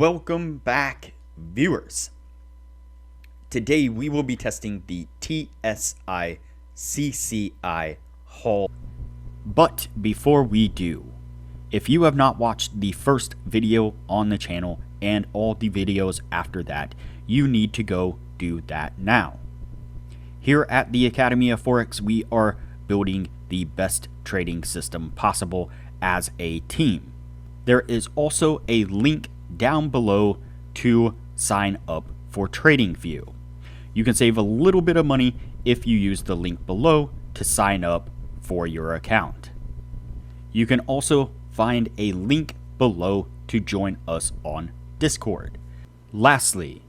Welcome back, viewers. Today we will be testing the TSI CCI haul. But before we do, if you have not watched the first video on the channel and all the videos after that, you need to go do that now. Here at the Academy of Forex, we are building the best trading system possible as a team. There is also a link down below to sign up for TradingView. You can save a little bit of money if you use the link below to sign up for your account. You can also find a link below to join us on Discord. Lastly,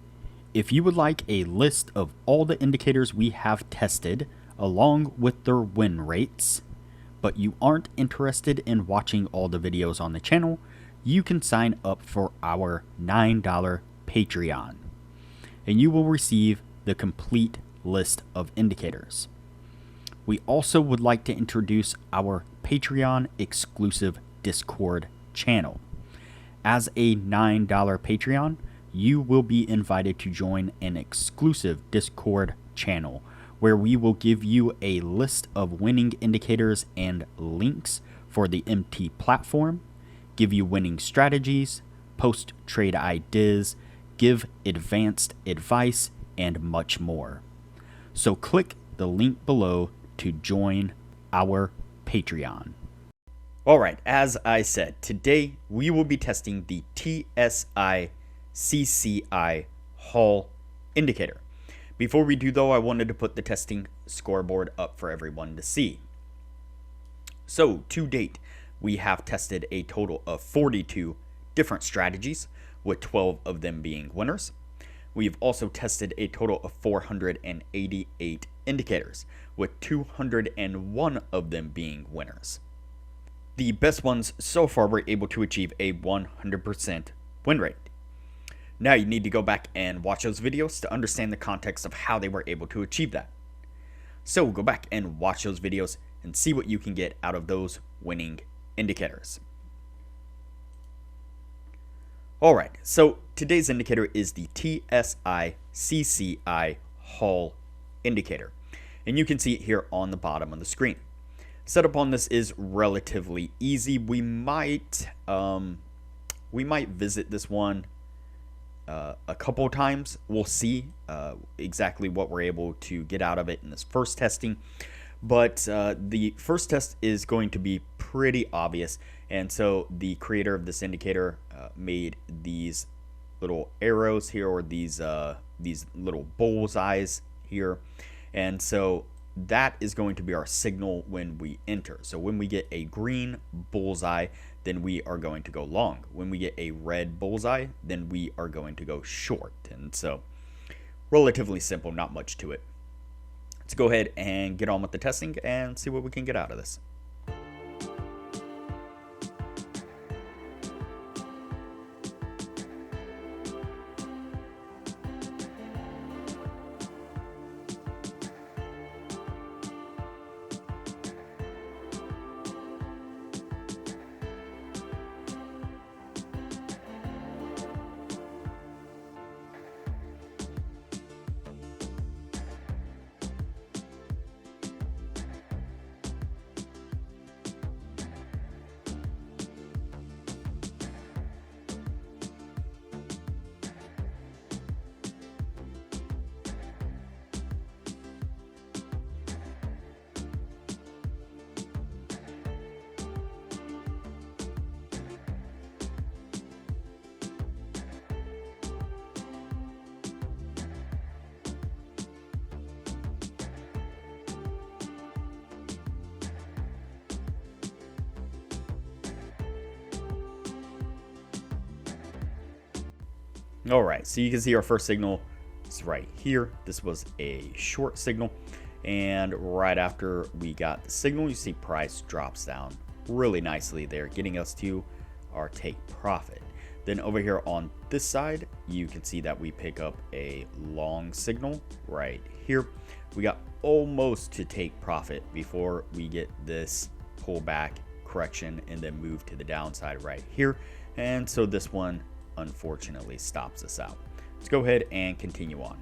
if you would like a list of all the indicators we have tested along with their win rates, but you aren't interested in watching all the videos on the channel, you can sign up for our $9 Patreon, and you will receive the complete list of indicators. We also would like to introduce our Patreon exclusive Discord channel. As a $9 Patreon, you will be invited to join an exclusive Discord channel where we will give you a list of winning indicators and links for the MT platform, give you winning strategies, post trade ideas, give advanced advice, and much more. So click the link below to join our Patreon. Alright, as I said, today we will be testing the TSI CCI Hall indicator. Before we do though, I wanted to put the testing scoreboard up for everyone to see. So to date, we have tested a total of 42 different strategies, with 12 of them being winners. We've also tested a total of 488 indicators, with 201 of them being winners. The best ones so far were able to achieve a 100% win rate. Now you need to go back and watch those videos to understand the context of how they were able to achieve that. So go back and watch those videos and see what you can get out of those winning indicators. Alright, so today's indicator is the TSI CCI Hall indicator, and you can see it here on the bottom of the screen. Setup on this is relatively easy. We might visit this one a couple times. We'll see exactly what we're able to get out of it in this first testing. But the first test is going to be pretty obvious, and so the creator of this indicator made these little arrows here, or these little bullseyes here, and so that is going to be our signal when we enter. So when we get a green bullseye, then we are going to go long. When we get a red bullseye, then we are going to go short. And so relatively simple, not much to it. Let's go ahead and get on with the testing and see what we can get out of this. Alright, so you can see our first signal is right here. This was a short signal, and right after we got the signal, you see price drops down really nicely there, getting us to our take profit. Then over here on this side, you can see that we pick up a long signal right here. We got almost to take profit before we get this pullback correction and then move to the downside right here. And so this one unfortunately stops us out. Let's go ahead and continue on.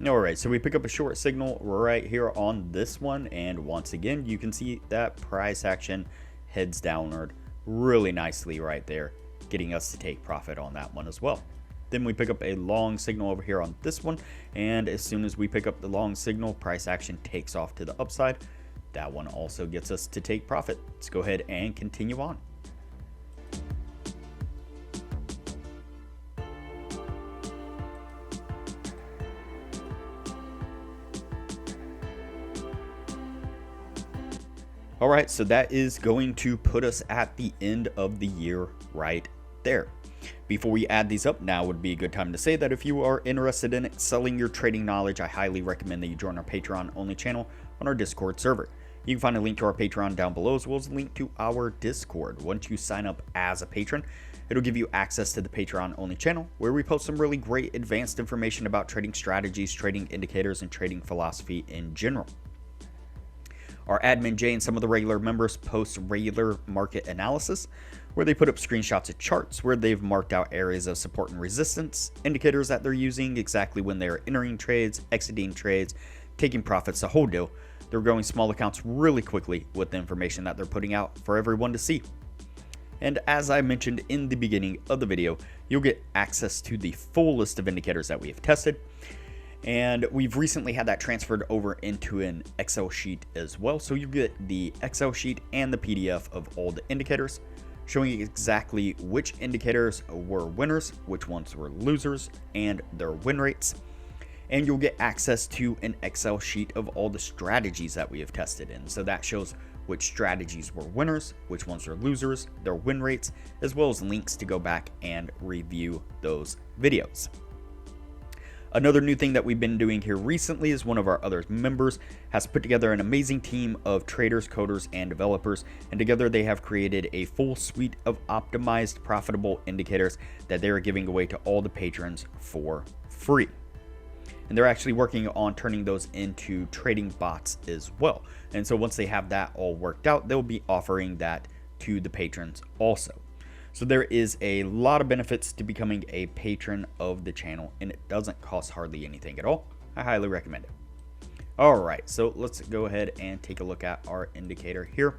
Alright, so we pick up a short signal right here on this one, and once again you can see that price action heads downward really nicely right there, getting us to take profit on that one as well. Then we pick up a long signal over here on this one, and as soon as we pick up the long signal, price action takes off to the upside. That one also gets us to take profit. Let's go ahead and continue on. Alright, so that is going to put us at the end of the year right there. Before we add these up, now would be a good time to say that if you are interested in excelling your trading knowledge, I highly recommend that you join our Patreon only channel on our Discord server. You can find a link to our Patreon down below, as well as a link to our Discord. Once you sign up as a patron, it'll give you access to the Patreon only channel, where we post some really great advanced information about trading strategies, trading indicators, and trading philosophy in general. Our admin Jay and some of the regular members post regular market analysis, where they put up screenshots of charts where they've marked out areas of support and resistance, indicators that they're using, exactly when they're entering trades, exiting trades, taking profits, the whole deal. They're growing small accounts really quickly with the information that they're putting out for everyone to see. And as I mentioned in the beginning of the video, you'll get access to the full list of indicators that we have tested. And we've recently had that transferred over into an Excel sheet as well. So you get the Excel sheet and the PDF of all the indicators, showing you exactly which indicators were winners, which ones were losers, and their win rates. And you'll get access to an Excel sheet of all the strategies that we have tested in. So that shows which strategies were winners, which ones were losers, their win rates, as well as links to go back and review those videos. Another new thing that we've been doing here recently is one of our other members has put together an amazing team of traders, coders, and developers, and together they have created a full suite of optimized profitable indicators that they are giving away to all the patrons for free. And they're actually working on turning those into trading bots as well. And so once they have that all worked out, they'll be offering that to the patrons also. So there is a lot of benefits to becoming a patron of the channel, and it doesn't cost hardly anything at all. I highly recommend it. All right, so let's go ahead and take a look at our indicator here.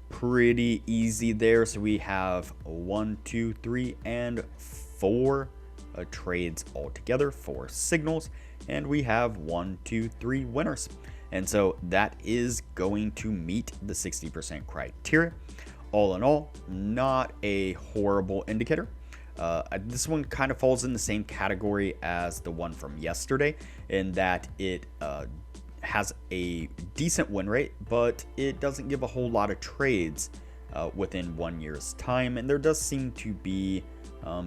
Pretty easy there. So we have 1, 2, 3, and 4 trades altogether, 4 signals, and we have 1, 2, 3 winners. And so that is going to meet the 60% criteria. All in all, not a horrible indicator. This one kind of falls in the same category as the one from yesterday, in that it has a decent win rate, but it doesn't give a whole lot of trades within 1 year's time. And there does seem to be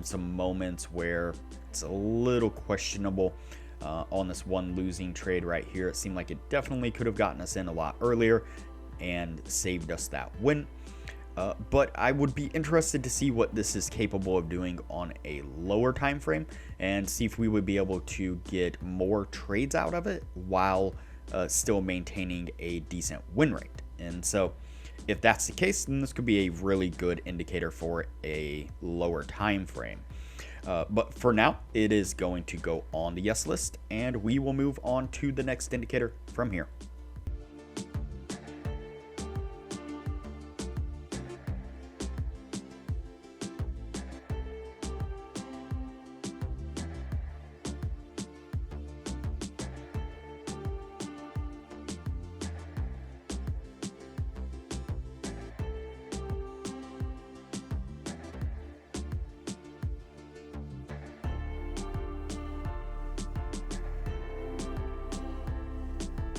some moments where it's a little questionable. On this one losing trade right here, it seemed like it definitely could have gotten us in a lot earlier and saved us that win. But I would be interested to see what this is capable of doing on a lower time frame, and see if we would be able to get more trades out of it while still maintaining a decent win rate. And so if that's the case, then this could be a really good indicator for a lower time frame. But for now, it is going to go on the yes list, and we will move on to the next indicator from here.